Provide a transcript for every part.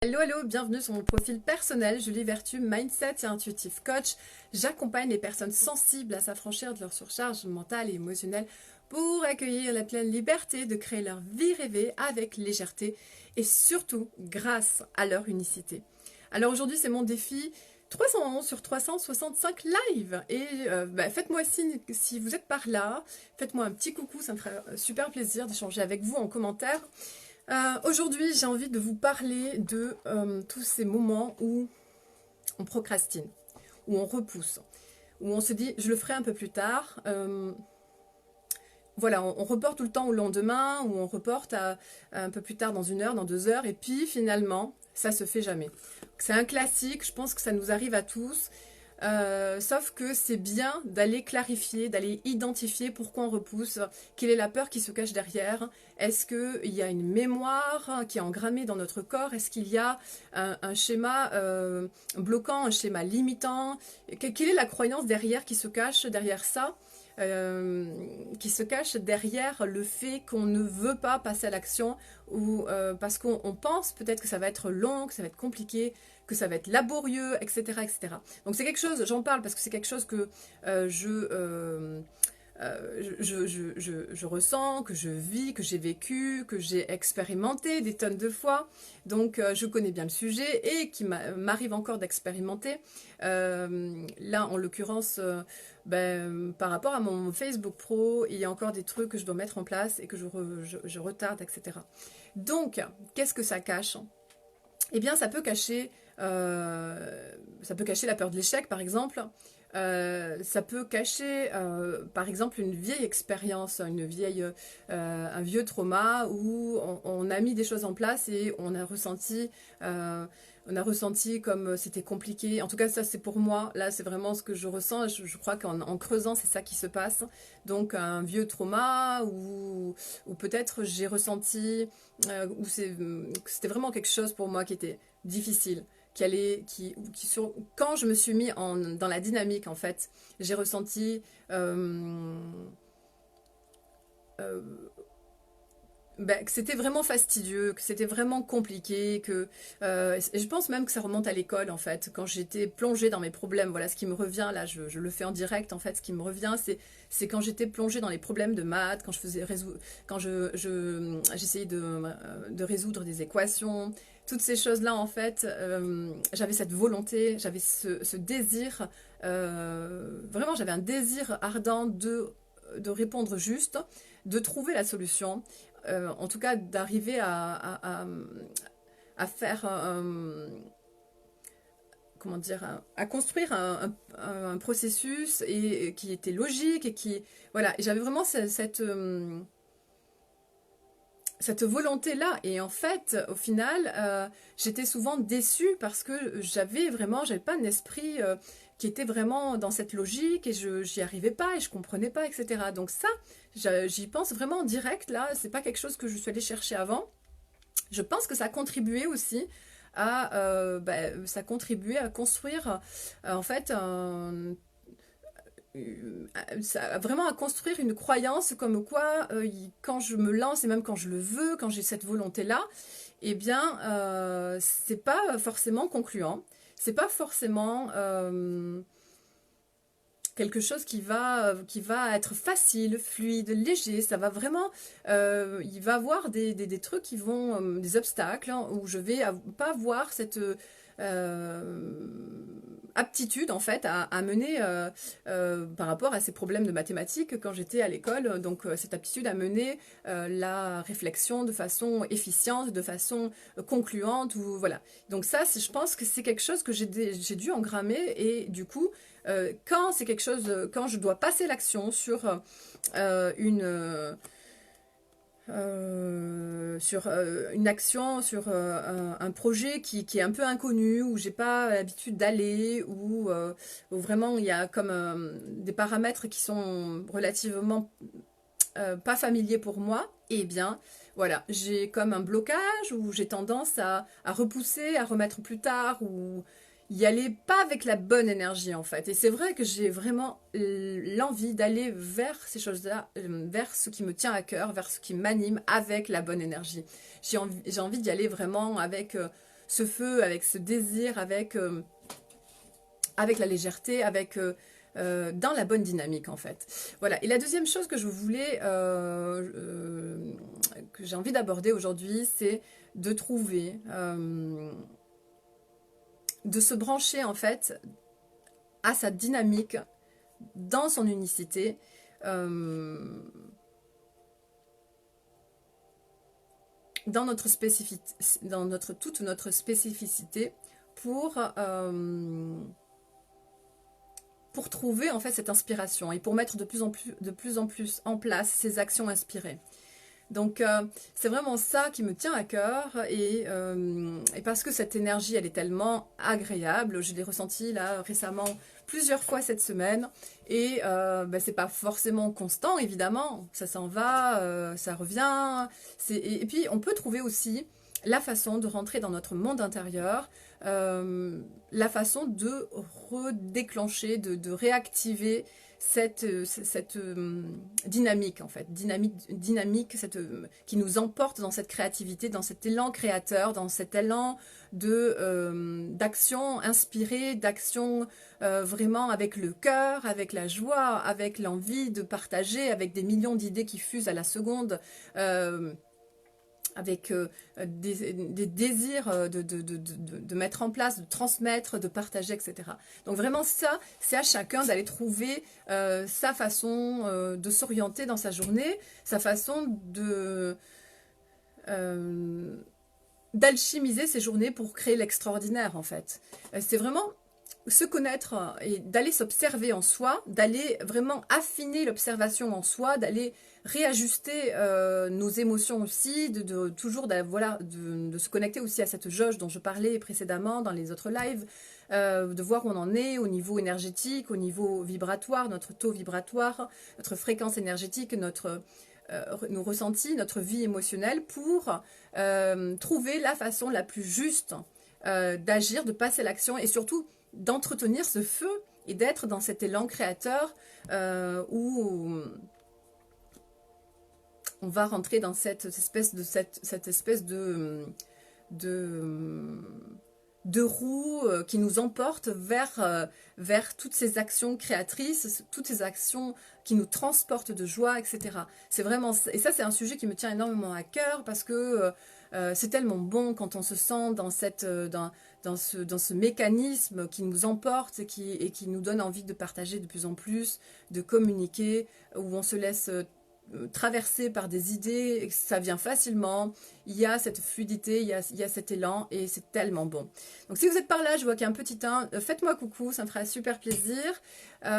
Hello, hello, bienvenue sur mon profil personnel, Julie Vertu, Mindset et Intuitive Coach. J'accompagne les personnes sensibles à s'affranchir de leur surcharge mentale et émotionnelle pour accueillir la pleine liberté de créer leur vie rêvée avec légèreté et surtout grâce à leur unicité. Alors aujourd'hui, c'est mon défi 311 sur 365 live et faites-moi signe si vous êtes par là, faites-moi un petit coucou, ça me ferait super plaisir d'échanger avec vous en commentaire. Aujourd'hui, j'ai envie de vous parler de tous ces moments où on procrastine, où on repousse, où on se dit je le ferai un peu plus tard. Voilà, on reporte tout le temps au lendemain, ou on reporte à un peu plus tard dans 1 heure, dans 2 heures, et puis finalement, ça se fait jamais. C'est un classique, je pense que ça nous arrive à tous. Sauf que c'est bien d'aller clarifier, d'aller identifier pourquoi on repousse, quelle est la peur qui se cache derrière, est-ce qu'il y a une mémoire qui est engrammée dans notre corps, est-ce qu'il y a un schéma bloquant, un schéma limitant, quelle est la croyance derrière qui se cache derrière ça, qui se cache derrière le fait qu'on ne veut pas passer à l'action ou parce qu'on pense peut-être que ça va être long, que ça va être compliqué, que ça va être laborieux, etc. etc. Donc c'est quelque chose, j'en parle parce que c'est quelque chose que je ressens, que je vis, que j'ai vécu, que j'ai expérimenté des tonnes de fois. Donc je connais bien le sujet et qui m'arrive encore d'expérimenter. Là, en l'occurrence, par rapport à mon Facebook Pro, il y a encore des trucs que je dois mettre en place et que je retarde, etc. Donc, qu'est-ce que ça cache? Eh bien, ça peut cacher la peur de l'échec, par exemple. Ça peut cacher, par exemple, une vieille expérience, un vieux trauma où on a mis des choses en place et on a ressenti comme c'était compliqué. En tout cas, ça c'est pour moi. Là, c'est vraiment ce que je ressens. Je crois qu'en creusant, c'est ça qui se passe. Donc, un vieux trauma ou peut-être j'ai ressenti où c'était vraiment quelque chose pour moi qui était difficile. Quand je me suis mis dans la dynamique, en fait, j'ai ressenti que c'était vraiment fastidieux, que c'était vraiment compliqué, et je pense même que ça remonte à l'école en fait, quand j'étais plongée dans mes problèmes. Voilà ce qui me revient là, je le fais en direct en fait. Ce qui me revient, c'est quand j'étais plongée dans les problèmes de maths, quand j'essayais de résoudre des équations, toutes ces choses là en fait. J'avais cette volonté, j'avais ce désir, vraiment j'avais un désir ardent de répondre juste, de trouver la solution, en tout cas d'arriver à faire comment dire, à construire un processus et qui était logique et qui voilà. Et j'avais vraiment cette volonté-là. Et en fait, au final, j'étais souvent déçue parce que j'avais pas un esprit qui était vraiment dans cette logique et j'y arrivais pas et je comprenais pas, etc. Donc ça, j'y pense vraiment en direct, là. C'est pas quelque chose que je suis allée chercher avant. Je pense que ça a contribué aussi ça a contribué à construire, en fait, vraiment à construire une croyance comme quoi quand je me lance et même quand je le veux, quand j'ai cette volonté-là, eh bien c'est pas forcément concluant, c'est pas forcément quelque chose qui va être facile, fluide, léger. Ça va vraiment, il va avoir des trucs qui vont, des obstacles, hein, où je vais pas avoir cette aptitude en fait à mener par rapport à ces problèmes de mathématiques quand j'étais à l'école. Donc cette aptitude à mener la réflexion de façon efficiente, de façon concluante, ou voilà. Donc ça, je pense que c'est quelque chose que j'ai dû engrammer. Et du coup, quand c'est quelque chose, quand je dois passer l'action sur une action, sur un projet qui est un peu inconnu, où j'ai pas l'habitude d'aller, où vraiment il y a comme des paramètres qui sont relativement pas familiers pour moi, et bien voilà, j'ai comme un blocage où j'ai tendance à repousser, à remettre plus tard, ou y aller pas avec la bonne énergie en fait. Et c'est vrai que j'ai vraiment l'envie d'aller vers ces choses-là, vers ce qui me tient à cœur, vers ce qui m'anime avec la bonne énergie. J'ai envie d'y aller vraiment avec ce feu, avec ce désir, avec la légèreté, avec dans la bonne dynamique en fait. Voilà. Et la deuxième chose que je voulais, que j'ai envie d'aborder aujourd'hui, c'est de trouver, de se brancher en fait à sa dynamique dans son unicité. Dans notre spécificité, toute notre spécificité pour trouver en fait cette inspiration et pour mettre de plus en plus en place ces actions inspirées. Donc c'est vraiment ça qui me tient à cœur et parce que cette énergie elle est tellement agréable, je l'ai ressentie là récemment plusieurs fois cette semaine et c'est pas forcément constant évidemment, ça s'en va, ça revient, et puis on peut trouver aussi la façon de rentrer dans notre monde intérieur, la façon de redéclencher, de réactiver cette dynamique en fait, dynamique qui nous emporte dans cette créativité, dans cet élan créateur, dans cet élan d'action inspirée, d'action vraiment avec le cœur, avec la joie, avec l'envie de partager, avec des millions d'idées qui fusent à la seconde, avec des désirs de mettre en place, de transmettre, de partager, etc. Donc vraiment ça, c'est à chacun d'aller trouver sa façon de s'orienter dans sa journée, sa façon d'alchimiser ses journées pour créer l'extraordinaire en fait. C'est vraiment se connaître et d'aller s'observer en soi, d'aller vraiment affiner l'observation en soi, d'aller réajuster nos émotions aussi, toujours de se connecter aussi à cette jauge dont je parlais précédemment dans les autres lives, de voir où on en est au niveau énergétique, au niveau vibratoire, notre taux vibratoire, notre fréquence énergétique, nos ressentis, notre vie émotionnelle pour trouver la façon la plus juste d'agir, de passer à l'action et surtout d'entretenir ce feu et d'être dans cet élan créateur où on va rentrer dans cette espèce de roue qui nous emporte vers toutes ces actions créatrices, toutes ces actions qui nous transportent de joie, etc. C'est vraiment, et ça c'est un sujet qui me tient énormément à cœur parce que c'est tellement bon quand on se sent dans ce mécanisme qui nous emporte et qui nous donne envie de partager de plus en plus, de communiquer, où on se laisse traversé par des idées, et ça vient facilement, il y a cette fluidité, il y a cet élan et c'est tellement bon. Donc si vous êtes par là, je vois qu'il y a un petit 1, faites-moi coucou, ça me fera super plaisir.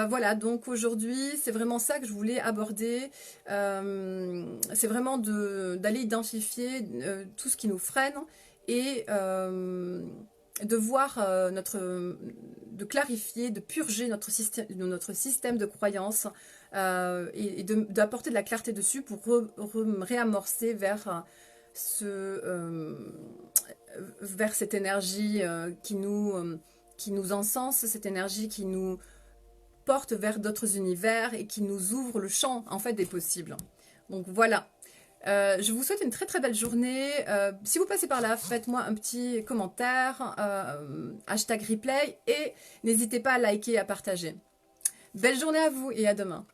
Voilà, donc aujourd'hui, c'est vraiment ça que je voulais aborder, c'est vraiment d'aller identifier tout ce qui nous freine et de voir de clarifier, de purger notre système de croyances et d'apporter de la clarté dessus pour réamorcer vers cette énergie qui nous encense, cette énergie qui nous porte vers d'autres univers et qui nous ouvre le champ en fait des possibles. Donc voilà. Je vous souhaite une très très belle journée. Si vous passez par là, faites-moi un petit commentaire, hashtag replay et n'hésitez pas à liker et à partager. Belle journée à vous et à demain.